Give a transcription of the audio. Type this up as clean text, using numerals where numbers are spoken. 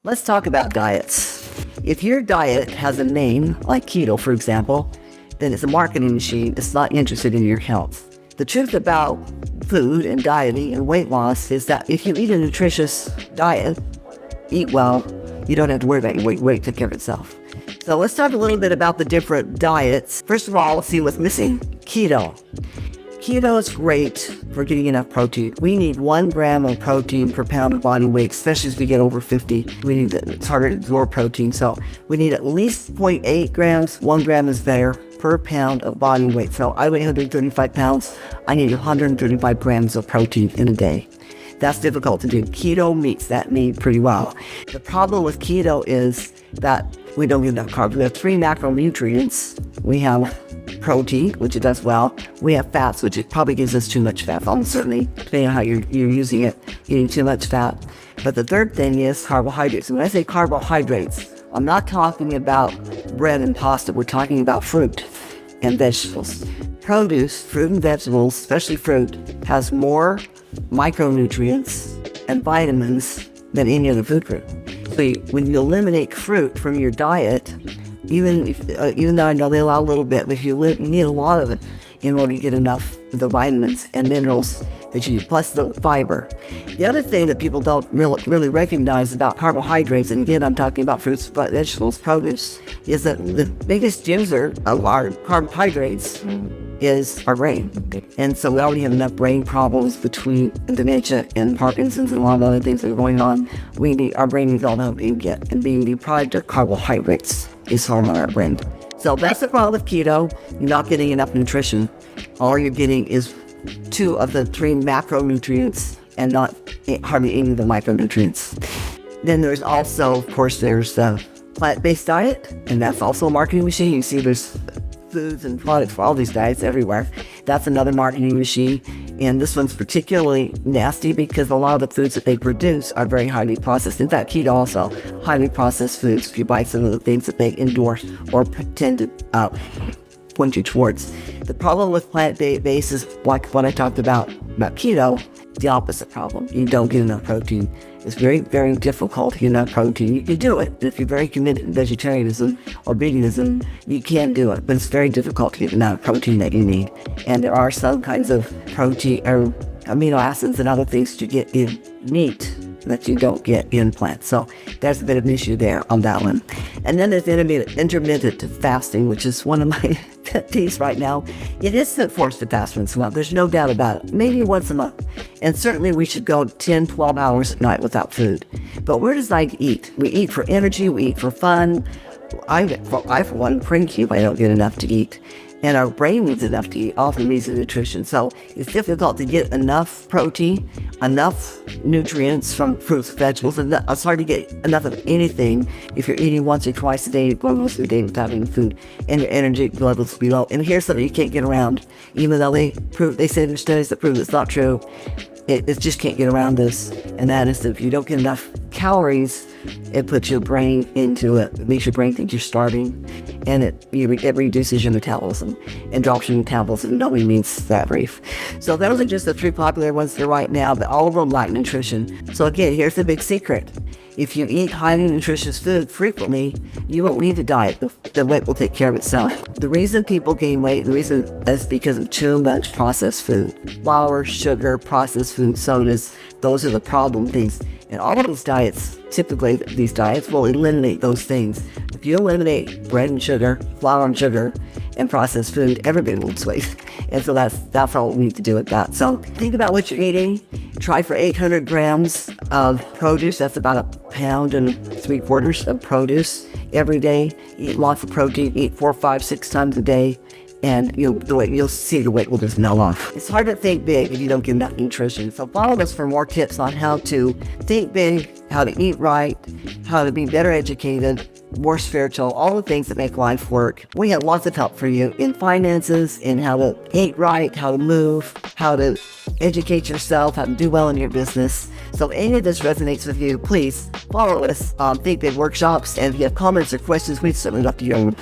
Let's talk about diets. If your diet has a name, like keto, for example, then it's a marketing machine. It's not interested in your health. The truth about food and dieting and weight loss is that if you eat a nutritious diet, eat well, you don't have to worry about your weight take care of itself. So let's talk a little bit about the different diets. First of all, let's see what's missing. Keto. Keto is great for getting enough protein. We need 1 gram of protein per pound of body weight, especially as we get over 50. It's harder to absorb protein, so we need at least 0.8 grams. 1 gram is better per pound of body weight. So I weigh 135 pounds. I need 135 grams of protein in a day. That's difficult to do. Keto meets that need pretty well. The problem with keto is that we don't get enough carbs. We have 3 macronutrients. We have protein, which it does well. We have fats, which it probably gives us too much fat. Almost certainly, depending on how you're using it, eating too much fat. But the third thing is carbohydrates. And when I say carbohydrates, I'm not talking about bread and pasta. We're talking about fruit and vegetables. Produce, fruit and vegetables, especially fruit, has more micronutrients and vitamins than any other food group. So when you eliminate fruit from your diet, even though I know they allow a little bit, but if you need a lot of it in order to get enough of the vitamins and minerals that you need, plus the fiber. The other thing that people don't really recognize about carbohydrates, and again I'm talking about fruits, vegetables, produce, is that the biggest user of our carbohydrates is our brain. And so we already have enough brain problems between dementia and Parkinson's and a lot of other things that are going on. Our brain needs all the help we can get, and being deprived of carbohydrates is harming our brain. So that's the problem with keto. You're not getting enough nutrition. All you're getting is 2 of the 3 macronutrients and not hardly any of the micronutrients. Then there's also, of course, there's the plant-based diet, and that's also a marketing machine. You see there's foods and products for all these diets everywhere. That's another marketing machine. And this one's particularly nasty because a lot of the foods that they produce are very highly processed. In fact, keto also, highly processed foods, if you buy some of the things that they endorse or pretend to point you towards. The problem with plant-based is like what I talked about keto, the opposite problem. You don't get enough protein. It's very, very difficult to get enough protein. You can do it. If you're very committed to vegetarianism or veganism, you can do it, but it's very difficult to get enough protein that you need. And there are some kinds of protein or amino acids and other things you get in meat that you don't get in plants. So there's a bit of an issue there on that one. And then there's intermittent fasting, which is one of my pet peeves right now. It isn't forced to fast once a month. There's no doubt about it. Maybe once a month. And certainly we should go 10, 12 hours at night without food. But where does I eat? We eat for energy. We eat for fun. I for one, cranky if I don't get enough to eat. And our brain needs enough to eat, often needs the nutrition. So it's difficult to get enough protein, enough nutrients from fruits and vegetables, and it's hard to get enough of anything if you're eating once or twice a day, going most of the day without eating food, and your energy levels will be low. And here's something you can't get around, even though they say there's studies that prove it's not true. It just can't get around this, and that is that if you don't get enough calories, it puts your brain into it. It makes your brain think you're starving, and it reduces your metabolism and drops your metabolism. Nobody means that brief. So those are just the 3 popular ones there right now, but all of them lack nutrition. So again, here's the big secret. If you eat highly nutritious food frequently, you won't need to diet. The weight will take care of itself. The reason people gain weight, the reason is because of too much processed food. Flour, sugar, processed food, sodas, those are the problem things. And all of these diets, typically these diets will eliminate those things. If you eliminate bread and sugar, flour and sugar, and processed food, everybody will lose weight. And so that's all we need to do with that. So think about what you're eating. Try for 800 grams of produce. That's about 1.75 pounds of produce every day. Eat lots of protein. Eat 4, 5, 6 times a day. And you'll see your weight will just melt off. It's hard to think big if you don't get enough nutrition. So follow us for more tips on how to think big, how to eat right, how to be better educated, more spiritual, all the things that make life work. We have lots of help for you in finances, in how to eat right, how to move, how to educate yourself, how to do well in your business. So if any of this resonates with you, please follow us on Think Big Workshops. And if you have comments or questions, we'd certainly love to hear them.